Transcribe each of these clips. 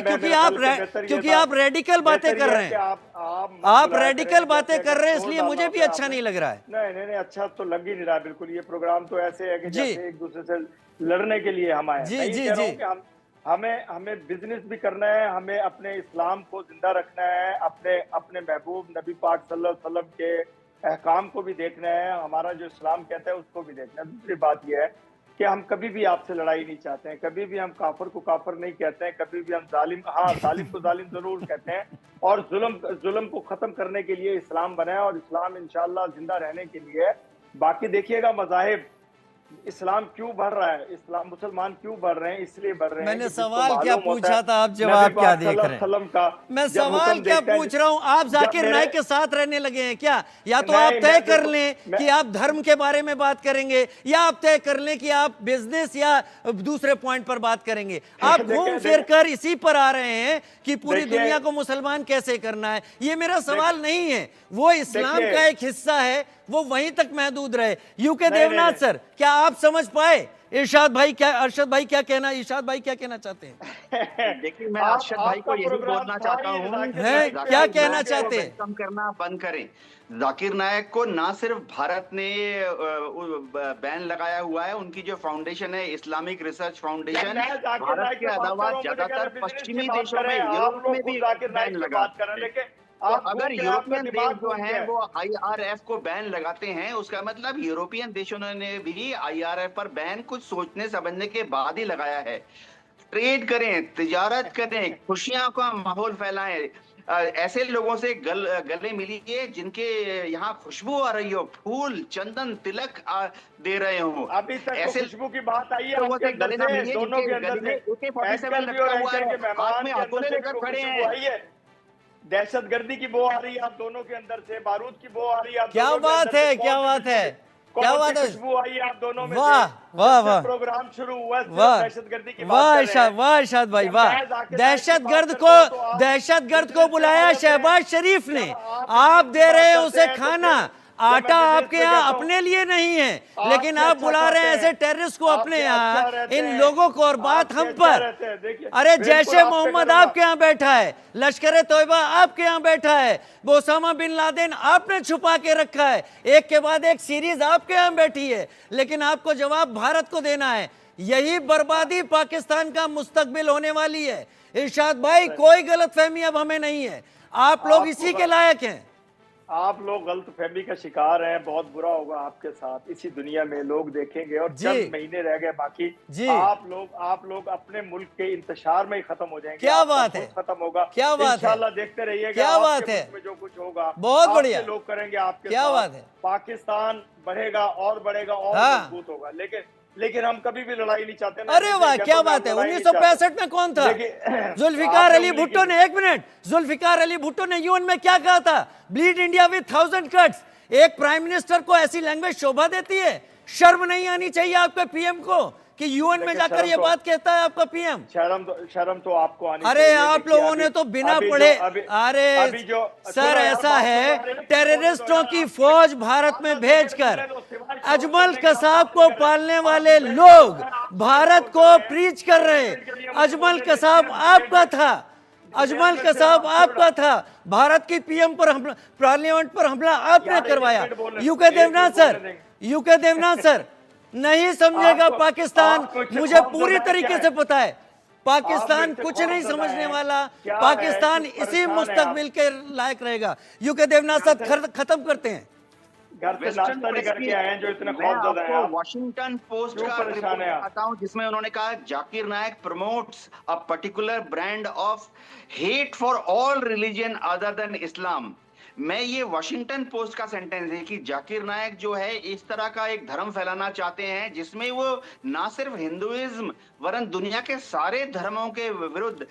क्योंकि आप रेडिकल बातें कर रहे हैं, आप रेडिकल बातें कर रहे हैं, इसलिए मुझे भी अच्छा नहीं लग रहा है। नहीं, अच्छा तो लग ही नहीं रहा बिल्कुल। ये प्रोग्राम तो ऐसे है कि जैसे एक दूसरे से लड़ने के लिए हम आए। मैं ये कह रहा हूँ कि हमें बिजनेस भी करना है, हमें अपने इस्लाम को जिंदा रखना है, अपने महबूब नबी पाक सल्लल्लाहु अलैहि वसल्लम के अहकाम को भी देखना है, हमारा जो इस्लाम कहता है उसको भी देखना है। दूसरी बात यह है कि हम कभी भी आपसे लड़ाई नहीं चाहते हैं, कभी भी हम काफिर को काफिर नहीं कहते हैं, कभी भी हम जालिम को जालिम जरूर कहते हैं, और जुल्म को खत्म करने के लिए इस्लाम बनाया, और इस्लाम इंशाअल्लाह जिंदा रहने के लिए। बाकी देखिएगा मज़ाहिब, इस्लाम क्यों बढ़ रहा है, इस्लाम मुसलमान क्यों बढ़ रहे हैं, इसलिए बढ़ रहे हैं। मैंने सवाल क्या पूछा था, आप जवाब क्या देख रहे हैं? मैं सवाल क्या पूछ रहा हूं, आप जाकिर नाइक के साथ रहने लगे हैं क्या? या तो आप तय कर लें कि आप धर्म के बारे में बात करेंगे, या आप तय कर लें कि आप बिजनेस या दूसरे पॉइंट पर बात करेंगे। आप घूम फिर कर इसी पर आ रहे हैं कि पूरी दुनिया को मुसलमान कैसे करना है। ये मेरा सवाल नहीं है, वो इस्लाम का एक हिस्सा है, वो वहीं तक महदूद रहे। यूके देवनाथ सर, क्या आप समझ पाए अरशद भाई क्या कहना चाहते हैं? देखिए, मैं अरशद भाई को यही बोलना चाहता हूँ, क्या कहना चाहते हैं? कम करना बंद करें। जाकिर नायक को ना सिर्फ भारत ने बैन लगाया हुआ है, उनकी जो फाउंडेशन है इस्लामिक रिसर्च फाउंडेशन, भारत के अलावा ज्यादातर पश्चिमी देशों में, यूरोप में भी बैन लगा। तो अगर यूरोपियन देश जो हैं वो IRF को बैन लगाते हैं, उसका मतलब यूरोपियन देशों ने भी IRF पर बैन कुछ सोचने समझने के बाद ही लगाया है। ट्रेड करें, तिजारत करें, खुशियां का माहौल फैलाएं, ऐसे लोगों से गले मिलिए जिनके यहाँ खुशबू आ रही हो, फूल, चंदन, तिलक दे रहे हो। अभी तक ऐसे खुशबू की बात आई है, लोगों से गले ना मिलिए, दोनों के अंदर से AK-47 रखा हुआ है, हाथ में हथौड़े लेकर खड़े हैं। दहशतगर्दी की बो आ रही है आप दोनों के अंदर से, बारूद की बो आ रही है। क्या बात है, क्या बात है, क्या बात है, खुशबू आई है आप दोनों में। वाह वाह वाह, प्रोग्राम शुरू हुआ, दहशतगर्दी की वाह इरशाद भाई, वाह। दहशतगर्द को बुलाया शहबाज शरीफ ने, आप दे रहे हैं उसे खाना। आटा आपके यहाँ अपने लिए नहीं है, लेकिन आप बुला रहे हैं ऐसे टेररिस्ट को अपने यहाँ, इन लोगों को, और बात हम पर। अरे जैशे मोहम्मद आपके यहाँ बैठा है, लश्कर तोयबा आपके यहाँ बैठा है, ओसामा बिन लादेन आपने छुपा के रखा है, एक के बाद एक सीरीज आपके यहाँ बैठी है, लेकिन आपको जवाब भारत को देना है। यही बर्बादी पाकिस्तान का मुस्तकबिल होने वाली है। इरशाद भाई, कोई गलतफहमी अब हमें नहीं है, आप लोग इसी के लायक हैं। आप लोग गलतफहमी का शिकार हैं, बहुत बुरा होगा आपके साथ इसी दुनिया में, लोग देखेंगे, और चंद महीने रह गए बाकी। आप लोग अपने मुल्क के इंतशार में ही खत्म हो जाएंगे। क्या बात है, खत्म होगा, क्या बात है, इंशाल्लाह देखते रहिएगा। क्या बात है, जो कुछ होगा बहुत बढ़िया लोग करेंगे आपके। क्या बात है, पाकिस्तान बढ़ेगा और बढ़ेगा और मजबूत होगा, लेकिन हम कभी भी लड़ाई नहीं चाहते। अरे वाह, क्या बात है। 1965 में कौन था? जुल्फिकार अली भुट्टो ने, एक मिनट, जुल्फिकार अली भुट्टो ने यूएन में क्या कहा था? Bleed India with 1000 cuts. एक प्राइम मिनिस्टर को ऐसी लैंग्वेज शोभा देती है? शर्म नहीं आनी चाहिए आपके पीएम को कि यूएन में जाकर ये बात कहता है आपका पीएम? शर्म तो आपको आनी। अरे आप लोगों ने तो बिना पढ़े, अरे सर ऐसा है, टेररिस्टों की फौज भारत में भेजकर अजमल कसाब को पालने वाले लोग भारत को प्रीच कर रहे हैं। अजमल कसाब आपका था, अजमल कसाब आपका था। भारत की पीएम पर हमला, पार्लियामेंट पर हमला आपने करवाया। यूके देवनाथ सर नहीं समझेगा पाकिस्तान, मुझे पूरी तरीके से पता है। पाकिस्तान कुछ नहीं समझने वाला, पाकिस्तान इसी मुस्तकबिल के लायक रहेगा। यूके देवनाथ सर खत्म करते हैं। वॉशिंगटन पोस्ट का रिपोर्ट आता हूं, जिसमें उन्होंने कहा Zakir Naik promotes a particular brand of hate for all religion other than Islam. मैं ये वॉशिंगटन पोस्ट का सेंटेंस है कि जाकिर नायक जो है इस तरह का एक धर्म फैलाना चाहते हैं जिसमें वो ना सिर्फ हिंदुइज्म वरन दुनिया के सारे धर्मों के विरुद्ध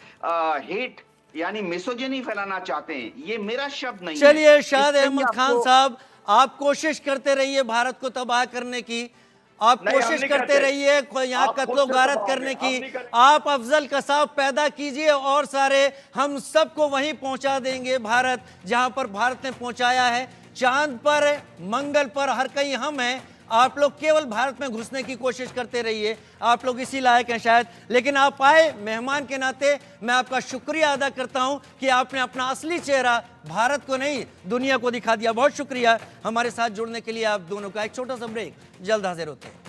हेट यानी मिसोजिनी फैलाना चाहते हैं। ये मेरा शब्द नहीं है। चलिए शाद अहमद खान साहब, आप कोशिश करते रहिए भारत को तबाह करने की, आप कोशिश करते रहिए यहाँ कत्लो गारत करने की। आप अफजल कसाब पैदा कीजिए और सारे हम सबको वहीं पहुंचा देंगे, भारत जहां पर भारत ने पहुंचाया है। चांद पर, मंगल पर, हर कहीं हम हैं। आप लोग केवल भारत में घुसने की कोशिश करते रहिए, आप लोग इसी लायक हैं शायद, लेकिन आप आए मेहमान के नाते। मैं आपका शुक्रिया अदा करता हूं कि आपने अपना असली चेहरा भारत को नहीं दुनिया को दिखा दिया। बहुत शुक्रिया हमारे साथ जुड़ने के लिए आप दोनों का। एक छोटा सा ब्रेक, जल्द हाजिर होते हैं।